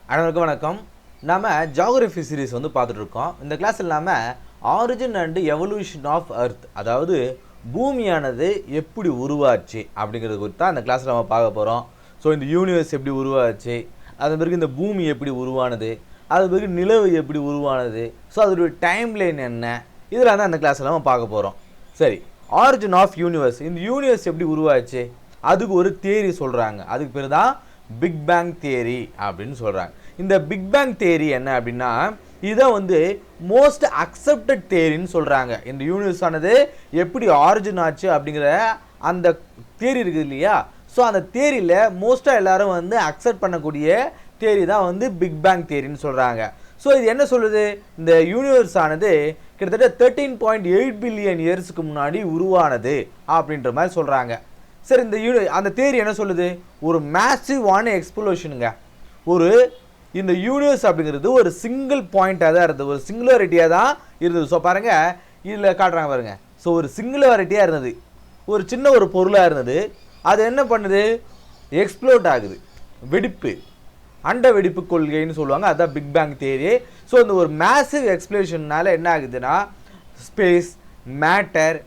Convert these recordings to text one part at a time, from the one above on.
அனைவருக்கும் வணக்கம். நாம ஜியோகிராஃபி சீரிஸ் பார்த்துட்டு இருக்கோம். இந்த கிளாஸில் நாம origin and evolution of earth, அதாவது பூமியானது எப்படி உருவாச்சு அப்படிங்கிறது குறித்து தான் இந்த கிளாஸில் நம்ம பார்க்க போகிறோம். ஸோ இந்த யூனிவர்ஸ் எப்படி உருவாச்சு, அதன் பிறகு இந்த பூமி எப்படி உருவானது, அது பிறகு நிலவு எப்படி உருவானது, ஸோ அதோடைய டைம் லைன் என்ன, இதெல்லாம் தான் இந்த கிளாஸில் நம்ம பார்க்க போகிறோம். சரி, ஆரிஜின் ஆஃப் யூனிவர்ஸ், இந்த யூனிவர்ஸ் எப்படி உருவாச்சு அதுக்கு ஒரு தியரி சொல்கிறாங்க. அதுக்கு பேர் தான் பிக் பேங் தியரி அப்படின்னு சொல்கிறாங்க. இந்த பிக் பேங் தியரி என்ன அப்படின்னா, இதை மோஸ்ட் அக்செப்டட் தியரின்னு சொல்கிறாங்க. இந்த யூனிவர்ஸ் ஆனது எப்படி ஆரிஜின் ஆச்சு அப்படிங்கிற அந்த தியரி இருக்குது இல்லையா, ஸோ அந்த தியரியில் மோஸ்ட்டாக எல்லாரும் அக்செப்ட் பண்ணக்கூடிய தியரி தான் பிக் பேங் தியரின்னு சொல்கிறாங்க. ஸோ இது என்ன சொல்லுது, இந்த யூனிவர்ஸ் ஆனது கிட்டத்தட்ட 13.8 பில்லியன் இயர்ஸுக்கு முன்னாடி உருவானது அப்படின்ற மாதிரி சொல்கிறாங்க. சரி, அந்த தியரி என்ன சொல்லுது, ஒரு மேசிவான எக்ஸ்ப்ளோஷனுங்க. இந்த யூனிவர்ஸ் அப்படிங்கிறது ஒரு சிங்கிள் பாயிண்டாக தான் இருந்தது, ஒரு சிங்குலாரிட்டியாக தான் இருந்தது. ஸோ பாருங்கள், இதில் காட்டுறாங்க பாருங்கள். ஸோ ஒரு சிங்குலாரிட்டியாக இருந்தது, ஒரு சின்ன ஒரு பொருளாக இருந்தது. அது என்ன பண்ணுது, எக்ஸ்ப்ளோட் ஆகுது, வெடிப்பு, அண்ட வெடிப்பு கொள்கைன்னு சொல்லுவாங்க. அதுதான் பிக் பேங் தியரி. ஸோ இந்த ஒரு மேசிவ் எக்ஸ்ப்ளோஷன்னால என்ன ஆகுதுன்னா, ஸ்பேஸ், மேட்டர்,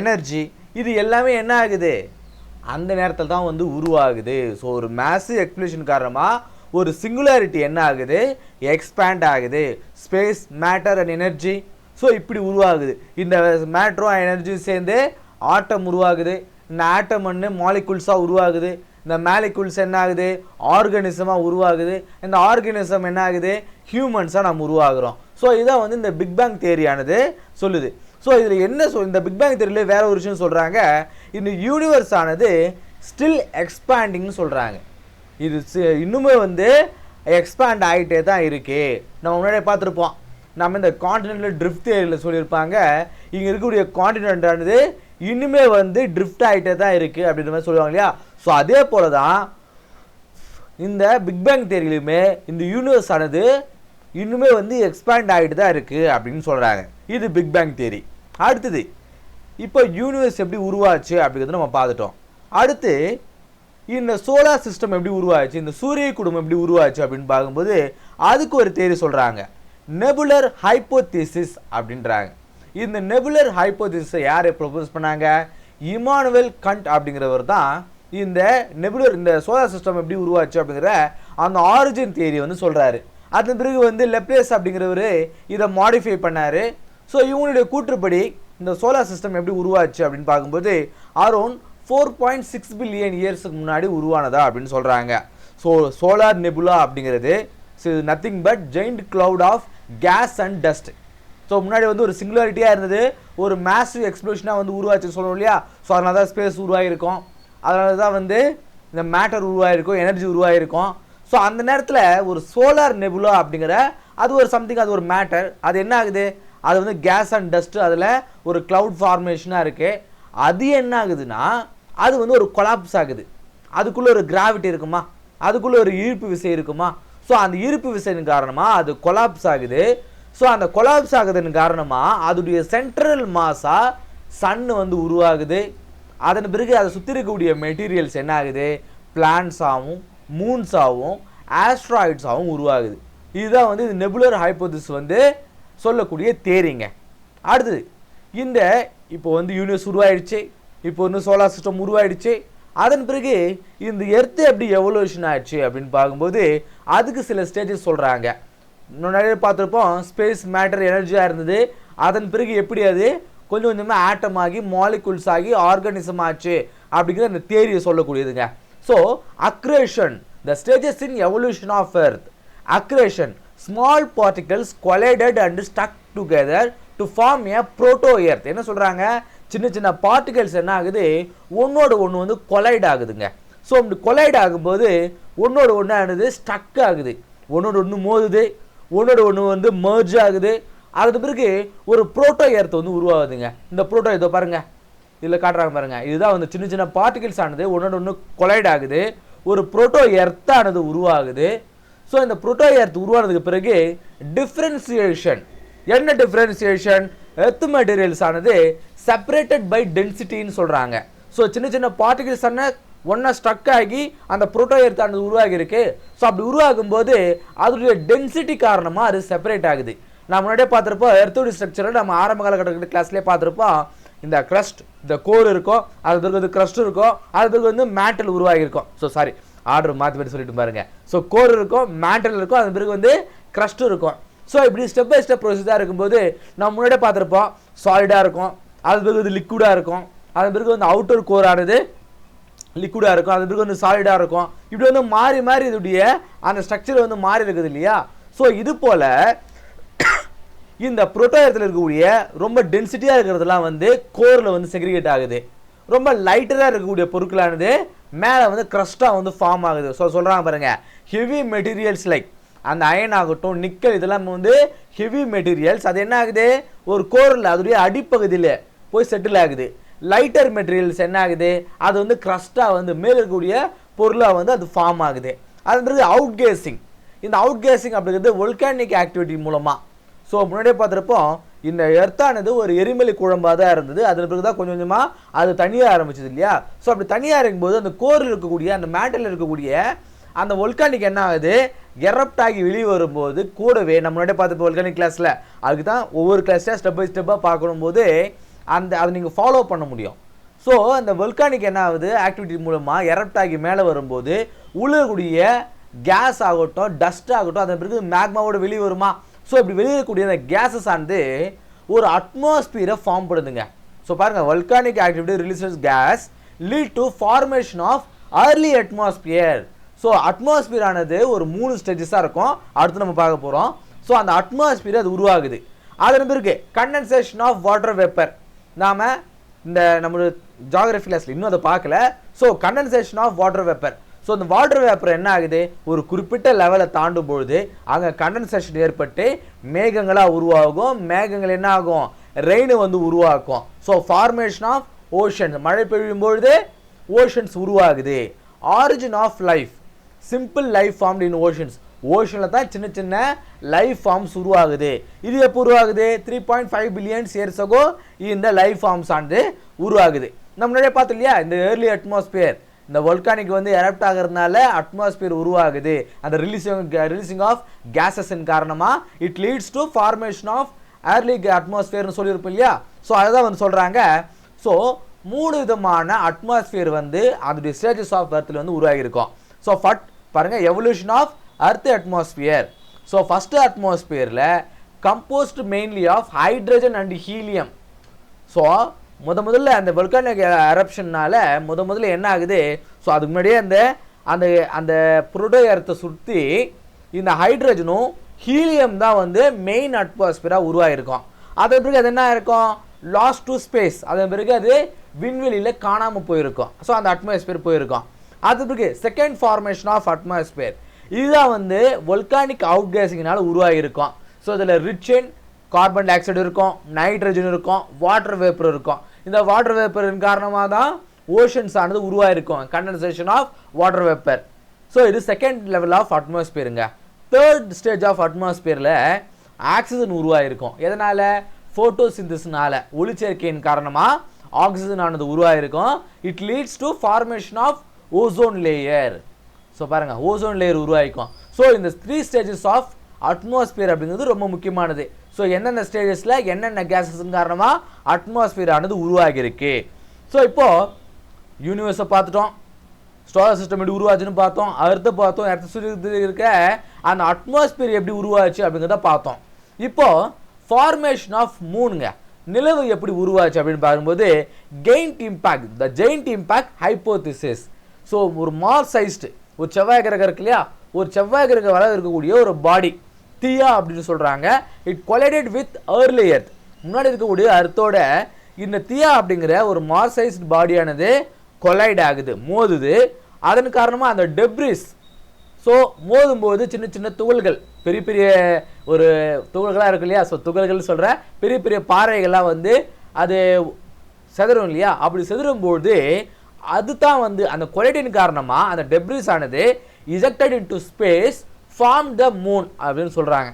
எனர்ஜி, இது எல்லாமே என்ன ஆகுது, அந்த நேரத்தில் தான் உருவாகுது. ஸோ ஒரு மேசிவ் எக்ஸ்ப்ளோஷன் காரணமாக ஒரு சிங்குலாரிட்டி என்ன ஆகுது, எக்ஸ்பேண்ட் ஆகுது, space, matter and energy. So இப்படி உருவாகுது. இந்த மேட்டரும் எனர்ஜியும் சேர்ந்து ஆட்டம் உருவாகுது. இந்த ஆட்டம் மாலிகுல்ஸாக உருவாகுது. இந்த மாலிகுல்ஸ் என்ன ஆகுது, ஆர்கானிசமாக உருவாகுது. இந்த ஆர்கானிசம் என்ன ஆகுது, ஹியூமன்ஸாக நம்ம உருவாகிறோம். ஸோ இதான் இந்த பிக் பேங் தியரியானது சொல்லுது. ஸோ இதில் என்ன இந்த பிக் பேங் தியரியில் வேற ஒரு விஷயம் சொல்கிறாங்க, இந்த யூனிவர்ஸ் ஆனது ஸ்டில் எக்ஸ்பேண்டிங்னு சொல்கிறாங்க. இது இன்னுமே எக்ஸ்பேண்ட் ஆகிட்டே தான் இருக்கு. நம்ம முன்னாடியே பார்த்துருப்போம், நம்ம இந்த கான்டினென்டல் ட்ரிஃப்ட் தியரியில் சொல்லியிருப்பாங்க, இங்கே இருக்கக்கூடிய கான்டினென்ட் ஆனது இன்னுமே ட்ரிஃப்ட் ஆகிட்டே தான் இருக்குது அப்படின்ற மாதிரி சொல்லுவாங்க இல்லையா. ஸோ அதே போல தான் இந்த பிக் பேங் தியரியிலுமே இந்த யூனிவர்ஸ் ஆனது இன்னுமே எக்ஸ்பேண்ட் ஆகிட்டு தான் இருக்குது அப்படின்னு சொல்கிறாங்க. இது பிக் பேங் தியரி. அடுத்தது, இப்போ யூனிவர்ஸ் எப்படி உருவாச்சு அப்படிங்கிறது நம்ம பார்த்துட்டோம். அடுத்து இந்த சோலார் சிஸ்டம் எப்படி உருவாச்சு, இந்த சூரிய குடும்பம் எப்படி உருவாச்சு அப்படின்னு பார்க்கும்போது அதுக்கு ஒரு தியரி சொல்கிறாங்க, நெபுலர் ஹைப்போதீசிஸ் அப்படின்றாங்க. இந்த நெபுலர் ஹைப்போதீசிஸை யார் ப்ரொபோஸ் பண்ணாங்க, இமானுவேல் கண்ட் அப்படிங்கிறவர் தான் இந்த நெபுலர், இந்த சோலார் சிஸ்டம் எப்படி உருவாச்சு அப்படிங்கிற அந்த ஆரிஜின் தியரி சொல்கிறாரு. அதன் பிறகு லெப்லேஸ் அப்படிங்கிறவர் இதை மாடிஃபை பண்ணார். ஸோ இவங்களுடைய கூற்றுப்படி இந்த சோலார் சிஸ்டம் எப்படி உருவாச்சு அப்படின்னு பார்க்கும்போது அரௌண்ட் 4.6 பில்லியன் இயர்ஸுக்கு முன்னாடி உருவானதா அப்படின்னு சொல்கிறாங்க. ஸோ சோலார் நெபுலா அப்படிங்கிறது nothing but giant cloud of gas and dust. So முன்னாடி ஒரு சிங்குலாரிட்டியாக இருந்தது, ஒரு மேசிவ் எக்ஸ்ப்ளோஷனாக உருவாச்சுன்னு சொல்லணும் இல்லையா. ஸோ அதனால தான் ஸ்பேஸ் உருவாகிருக்கும், அதனால தான் இந்த மேட்டர் உருவாகிருக்கும், எனர்ஜி உருவாகிருக்கும். ஸோ அந்த நேரத்தில் ஒரு சோலார் நெபுலா அப்படிங்கிற அது ஒரு சம்திங், அது ஒரு மேட்டர், அது என்ன ஆகுது, அது கேஸ் அண்ட் டஸ்ட்டு, அதில் ஒரு கிளவுட் ஃபார்மேஷனாக இருக்குது. அது என்ன ஆகுதுன்னா, அது ஒரு கொலாப்ஸ் ஆகுது. அதுக்குள்ளே ஒரு கிராவிட்டி இருக்குமா, அதுக்குள்ளே ஒரு ஈர்ப்பு விசை இருக்குமா. ஸோ அந்த ஈர்ப்பு விசையின் காரணமாக அது கொலாப்ஸ் ஆகுது. ஸோ அந்த கொலாப்ஸ் ஆகுதுன்னு காரணமாக அதோடைய சென்ட்ரல் மாஸாக சன்னு உருவாகுது. அதன் பிறகு அதை சுற்றி இருக்கக்கூடிய மெட்டீரியல்ஸ் என்ன ஆகுது, பிளான்ஸாகவும் மூன்ஸாகவும் ஆஸ்ட்ராய்ட்ஸாகவும் உருவாகுது. இதுதான் இந்த நெபுலர் ஹைப்போதிசிஸ் சொல்லக்கூடிய தேரிங்க. அடுத்தது, இந்த இப்போ யூனிவர்ஸ் உருவாயிடுச்சு, இப்போ சோலார் சிஸ்டம் உருவாயிடுச்சு. அதன் பிறகு இந்த எர்த்து எப்படி எவல்யூஷன் ஆயிடுச்சு அப்படின்னு பார்க்கும்போது அதுக்கு சில ஸ்டேஜஸ் சொல்கிறாங்க. நிறைய பார்த்துருப்போம், ஸ்பேஸ், மேட்டர், எனர்ஜியாக இருந்தது. அதன் பிறகு எப்படி அது கொஞ்சம் கொஞ்சமாக ஆட்டம் ஆகி மாலிகுல்ஸ் ஆகி ஆர்கானிசம் ஆச்சு அப்படிங்கிற அந்த தியரியை சொல்லக்கூடியதுங்க. So accretion, the stages in evolution of earth. Accretion, small particles collided and stuck together to form a proto earth. என்ன சொல்கிறாங்க, சின்ன சின்ன பார்ட்டிகல்ஸ் என்ன ஆகுது, ஒன்றோட ஒன்று கொலைட் ஆகுதுங்க. ஸோ அப்படி கொலைட் ஆகும்போது ஒன்றோட ஒன்று ஆனது ஸ்டக் ஆகுது, ஒன்றோட ஒன்று மோதுது, ஒன்றோட ஒன்று மர்ஜ் ஆகுது. அதுக்கு பிறகு ஒரு ப்ரோட்டோ எர்த் உருவாகுதுங்க. இந்த ப்ரோட்டோ இதோ பாருங்க, இதில் காட்டுறாங்க பாருங்க, இதுதான் சின்ன சின்ன பார்ட்டிகல்ஸ் ஆனது ஒன்றோட ஒன்று கொலைட் ஆகுது, ஒரு ப்ரோட்டோ எர்த்தானது உருவாகுது. ஸோ இந்த ப்ரோட்டோ எர்த் உருவானதுக்கு பிறகு டிஃப்ரென்சியேஷன், என்ன டிஃப்ரென்சியேஷன், எர்த் மெட்டீரியல்ஸ் ஆனது செப்பரேட்டட் பை டென்சிட்டின்னு சொல்கிறாங்க. ஸோ சின்ன சின்ன பார்ட்டிகல்ஸ் ஒன்றா ஸ்ட்ரக் ஆகி அந்த புரோட்டோ எர்த்தானது உருவாகி இருக்கு. ஸோ அப்படி உருவாகும் போது அதோடைய டென்சிட்டி காரணமாக அது செப்பரேட் ஆகுது. நான் முன்னாடியே பார்த்துருப்போம் எர்த்தோட ஸ்ட்ரக்சரில் நம்ம ஆரம்ப காலகட்ட கிளாஸ்லேயே பார்த்துருப்போம். இந்த க்ரஸ்ட், இந்த கோர் இருக்கும், அது பிறகு வந்து க்ரஸ்ட் இருக்கும், அது பிறகு வந்து மேட்டல் உருவாகிருக்கும். ஸோ சாரி, ஆர்டர் மாற்றி சொல்லிட்டு பாருங்க. ஸோ கோர் இருக்கும், மேட்டல் இருக்கும், அது பிறகு வந்து க்ரஸ்ட் இருக்கும். ஸோ இப்படி ஸ்டெப் பை ஸ்டெப் ப்ரொசீஜராக இருக்கும்போது நம்ம முன்னாடியே பார்த்துருப்போம் சாலிடாக இருக்கும், அது பிறகு வந்து லிக்விடாக இருக்கும், அது பிறகு வந்து அவுட்டர் கோர் ஆனது லிக்விடாக இருக்கும், அது பிறகு வந்து சாலிடாக இருக்கும். இப்படி வந்து மாறி மாறி இதோடைய அந்த ஸ்ட்ரக்சர் வந்து மாறி இருக்குது இல்லையா. ஸோ இது போல் இந்த புரோட்டோயத்தில் இருக்கக்கூடிய ரொம்ப டென்சிட்டியாக இருக்கிறதுலாம் வந்து கோரில் வந்து செக்ரிகேட் ஆகுது. ரொம்ப லைட்டராக இருக்கக்கூடிய பொருட்களானது மேலே வந்து க்ரஸ்ட்டாக வந்து ஃபார்ம் ஆகுது. ஸோ சொல்கிறாங்க பாருங்கள், ஹெவி மெட்டீரியல்ஸ் லைக் அந்த அயன் ஆகட்டும், நிக்கல், இதெல்லாம் வந்து ஹெவி மெட்டீரியல்ஸ். அது என்ன ஆகுது, ஒரு கோரில் அதோடைய அடிப்பகுதியில் போய் செட்டில் ஆகுது. லைட்டர் மெட்டீரியல்ஸ் என்ன ஆகுது, அது வந்து க்ரஸ்ட்டாக வந்து மேலே இருக்கக்கூடிய பொருளாக வந்து அது ஃபார்ம் ஆகுது. அது பிறகு அவுட் கேசிங். இந்த அவுட் கேசிங் அப்படிங்கிறது வோல்கானிக் ஆக்டிவிட்டி மூலமாக. ஸோ முன்னாடியே பார்த்துருப்போம் இந்த எர்த்தானது ஒரு எரிமலை குழம்பாக தான் இருந்தது. அதில் பிறகு தான் கொஞ்சம் கொஞ்சமாக அது தனியாக ஆரம்பிச்சது இல்லையா. ஸோ அப்படி தனியாக இருக்கும்போது அந்த கோரில் இருக்கக்கூடிய அந்த மேட்டலில் இருக்கக்கூடிய அந்த வோல்கானிக் என்ன ஆகுது, எரப்ட் ஆகி வெளியே வரும்போது கூடவே நம்ம முன்னாடியே பார்த்துப்போம் வோல்கானிக் கிளாஸில். அதுக்கு தான் ஒவ்வொரு கிளாஸாக ஸ்டெப் பை ஸ்டெப்பாக பார்க்கணும் போது அதை நீங்கள் ஃபாலோ பண்ண முடியும். ஸோ அந்த வோல்கானிக் என்ன ஆகுது, ஆக்டிவிட்டி மூலமாக எரப்ட் ஆகி மேலே வரும்போது உள்ளக்கூடிய கேஸ் ஆகட்டும், டஸ்ட் ஆகட்டும், அதன் பிறகு மேக்மாவோட வெளியே வருமா. ஸோ இப்படி வெளியேறக்கூடிய அந்த கேஸஸ் ஆனது ஒரு அட்மாஸ்பியரை ஃபார்ம் பண்ணுதுங்க. ஸோ பாருங்கள், volcanic activity releases gas lead to formation of early atmosphere. So atmosphere ஆனது ஒரு 3 ஸ்டேஜஸாக இருக்கும். அடுத்து நம்ம பார்க்க போகிறோம். ஸோ அந்த அட்மாஸ்பியர் அது உருவாகுது. அதன் பிறகு கண்டென்சேஷன் ஆஃப் வாட்டர் வேப்பர். நாம் இந்த நம்மளோட ஜியாகிரபி கிளாஸில் இன்னும் அதை பார்க்கல. So condensation of water vapour. So அந்த வாட்டர் வேப்பர் என்ன ஆகுது, ஒரு குறிப்பிட்ட லெவலை தாண்டும் பொழுது அங்கே கண்டென்சேஷன் ஏற்பட்டு மேகங்களாக உருவாகும். மேகங்கள் என்ன ஆகும், ரெயின் வந்து உருவாக்கும். ஸோ ஃபார்மேஷன் ஆஃப் ஓஷன்ஸ், மழை பெய்யும் பொழுது ஓஷன்ஸ் உருவாகுது. Origin of life, simple life formed in oceans. ஓஷனில் தான் சின்ன சின்ன லைஃப் ஃபார்ம்ஸ் உருவாகுது. இது எப்போ உருவாகுது, 3.5 பில்லியன் இயர்ஸ் அகோ இந்த லைஃப் ஃபார்ம்ஸ் ஆனது உருவாகுது. நம்ம முன்னாடியே பார்த்தோம் இல்லையா, இந்த ஏர்லி அட்மாஸ்பியர் இந்த வோல்கானிக் வந்து எரப்ட் ஆகிறதுனால அட்மாஸ்பியர் உருவாகுது. அந்த ரிலீசிங் ஆஃப் கேஸஸின் காரணமாக it leads to formation of early அட்மாஸ்பியர்னு சொல்லியிருப்போம் இல்லையா. ஸோ அதுதான் வந்து சொல்கிறாங்க. ஸோ 3 விதமான அட்மாஸ்பியர் வந்து அதோடைய ஸ்டேஜஸ் ஆஃப் எர்த்தில் வந்து உருவாகியிருக்கும். ஸோ பாருங்கள், evolution of earth atmosphere. So first அட்மாஸ்பியரில் composed mainly of hydrogen and helium. So முதல்ல அந்த வோல்கானிக் எரப்ஷன்னால முதல்ல என்ன ஆகுது, ஸோ அதுக்கு முன்னாடியே அந்த அந்த அந்த புரோட்டோ எர்த்தை சுற்றி இந்த ஹைட்ரஜனும் ஹீலியம் தான் வந்து மெயின் அட்மாஸ்பியராக உருவாகிருக்கும். அதன் பிறகு அது என்ன இருக்கும், லாஸ்ட் டு ஸ்பேஸ். அதன் பிறகு அது விண்வெளியில் காணாமல் போயிருக்கும். ஸோ அந்த அட்மாஸ்பியர் போயிருக்கும். அது பிறகு செகண்ட் ஃபார்மேஷன் ஆஃப் அட்மாஸ்பியர். இதுதான் வந்து வோல்கானிக் அவுட் கேஸிங்னால உருவாகிருக்கும். ஸோ இதில் rich in carbon dioxide இருக்கும், நைட்ரஜன் இருக்கும், வாட்டர் வேப்பர் இருக்கும். இந்த வாட்டர் வேப்பரின் காரணமாக தான் ஓஷன்ஸ் ஆனது உருவாயிருக்கும், condensation of water vapour. So இது செகண்ட் லெவல் ஆஃப் அட்மாஸ்பியருங்க. தேர்ட் ஸ்டேஜ் ஆஃப் அட்மாஸ்பியரில் ஆக்சிஜன் உருவாயிருக்கும். எதனால், ஃபோட்டோசிந்தசிஸ்னால, ஒளிச்சேர்க்கையின் காரணமாக ஆக்சிஜன் ஆனது உருவாயிருக்கும். It leads to formation of ozone layer. So பாருங்கள், ஓசோன் லேயர் உருவாயிருக்கும். ஸோ இந்த 3 ஸ்டேஜஸ் ஆஃப் அட்மாஸ்பியர் அப்படிங்கிறது ரொம்ப முக்கியமானது. ஸோ என்னென்ன ஸ்டேஜஸில் என்னென்ன கேஸஸும் காரணமாக அட்மாஸ்பியர் ஆனது உருவாகியிருக்கு. ஸோ இப்போது யூனிவர்ஸை பார்த்துட்டோம், சோலார் சிஸ்டம் எப்படி உருவாச்சுன்னு பார்த்தோம், அர்த்தை பார்த்தோம், எர்த்தை சுற்றி இருக்க அந்த அட்மாஸ்பியர் எப்படி உருவாச்சு அப்படிங்கிறத பார்த்தோம். இப்போது ஃபார்மேஷன் ஆஃப் மூனுங்க, நிலவு எப்படி உருவாச்சு அப்படின்னு பார்க்கும்போது கெயின்ட் இம்பேக்ட், த ஜெயின்ட் இம்பேக்ட் ஹைப்போதிசிஸ். ஸோ ஒரு மார்ஸ் சைஸ்டு ஒரு செவ்வாய் கிரகம் இருக்கு இல்லையா, ஒரு செவ்வாய் கிரக வளர இருக்கக்கூடிய ஒரு பாடி தியா அப்படின்னு சொல்கிறாங்க. It collided with early earth, முன்னாடி இருக்கக்கூடிய அர்த்தோட இந்த தியா அப்படிங்கிற ஒரு மார்ஸ் சைஸ்டு பாடியானது கொலைட் ஆகுது, மோதுது. அதன் காரணமாக அந்த டெப்ரிஸ், ஸோ மோதும்போது சின்ன சின்ன துகள்கள், பெரிய பெரிய ஒரு துகள்களாக இருக்கு இல்லையா, ஸோ துகள்கள் சொல்கிற பெரிய பெரிய பாறைகள்லாம் வந்து அது செதறும் இல்லையா. அப்படி செதறும்போது அதுதான் வந்து அந்த கொலைடின் காரணமாக அந்த டெப்ரிஸ் ஆனது ejected into space form the moon அப்படின்னு சொல்கிறாங்க.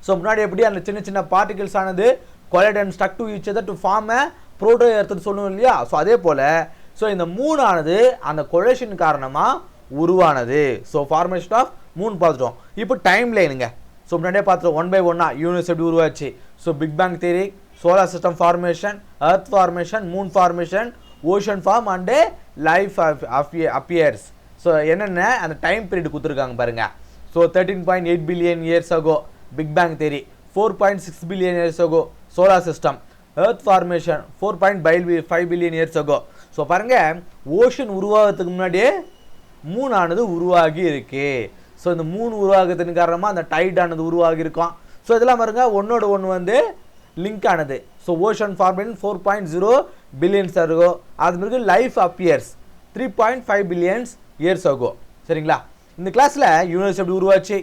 ஸோ முன்னாடி எப்படி அந்த சின்ன சின்ன பார்ட்டிகல்ஸ் ஆனது collide and stuck to each other to form a proto எர்த்னு சொல்லணும் இல்லையா. ஸோ அதே போல் ஸோ இந்த மூணானது அந்த கொலேஷன் காரணமாக உருவானது. ஸோ ஃபார்மேஷன் ஆஃப் மூணு பார்த்துட்டோம். இப்போ டைம் லைனுங்க. ஸோ முன்னாடியே பார்த்துட்டோம் 1 by 1 யூனிவர்ஸ் எப்படி உருவாச்சு. So big bang theory, solar system formation, earth formation, moon formation, ocean form and life appears. So என்னென்ன அந்த டைம் பீரியட் கொடுத்துருக்காங்க பாருங்க. So 13.8 billion years ago big bang theory, 4.6 billion years ago solar system, earth formation 4.5 billion years ago. So பாருங்க, ஓஷன் உருவாகிறதுக்கு முன்னாடியே மூணானது உருவாகி இருக்கு. ஸோ இந்த மூணு உருவாகிறதுக்கு காரணமாக அந்த டைடானது உருவாகி இருக்கும். ஸோ இதெல்லாம் பாருங்க ஒன்னோட ஒன்று வந்து லிங்க் ஆனது. So ocean formation 4.0 billions ago, அது பிறகு life appears 3.5 billions years ago. சரிங்களா? இந்த கிளாஸில் யூனிவர்ஸ் எப்படி உருவாச்சு,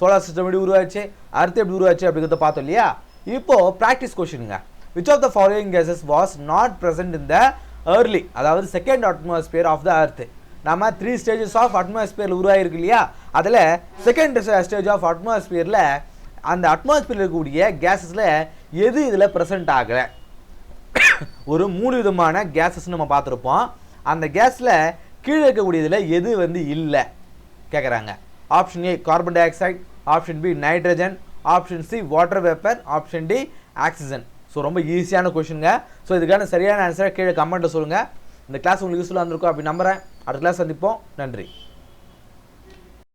சோலார் சிஸ்டம் எப்படி உருவாச்சு, அர்த் எப்படி உருவாச்சு அப்படிங்கிறத பார்த்தோம் இல்லையா? இப்போ ப்ராக்டிஸ் கொஸ்டினுங்க. Which of the following gases was not present in the early, அதாவது second atmosphere of the earth. நம்ம 3 ஸ்டேஜஸ் ஆஃப் அட்மாஸ்பியரில் உருவாயிருக்கு இல்லையா? அதில் செகண்ட் ஸ்டேஜ் ஆஃப் அட்மாஸ்பியரில் அந்த அட்மாஸ்பியரில் இருக்கக்கூடிய கேஸஸில் எது இதில் ப்ரெசென்ட் ஆகலை? ஒரு 3 விதமான கேஸஸ் நம்ம பார்த்துருப்போம். அந்த கேஸில் கீழே இருக்கக்கூடியதில் எது வந்து இல்லை கேட்குறாங்க. Option A carbon dioxide, option B nitrogen, option C water vapour, option D oxygen. So ரொம்ப ஈஸியான கொஷினுங்க. ஸோ இதுக்கான சரியான ஆன்சரை கீழே கமெண்ட்டில் சொல்லுங்கள். இந்த கிளாஸ் உங்களுக்கு யூஸ்ஃபுல்லாக இருந்திருக்கும் அப்படி நம்புகிறேன். அடுத்த கிளாஸ் சந்திப்போம். நன்றி.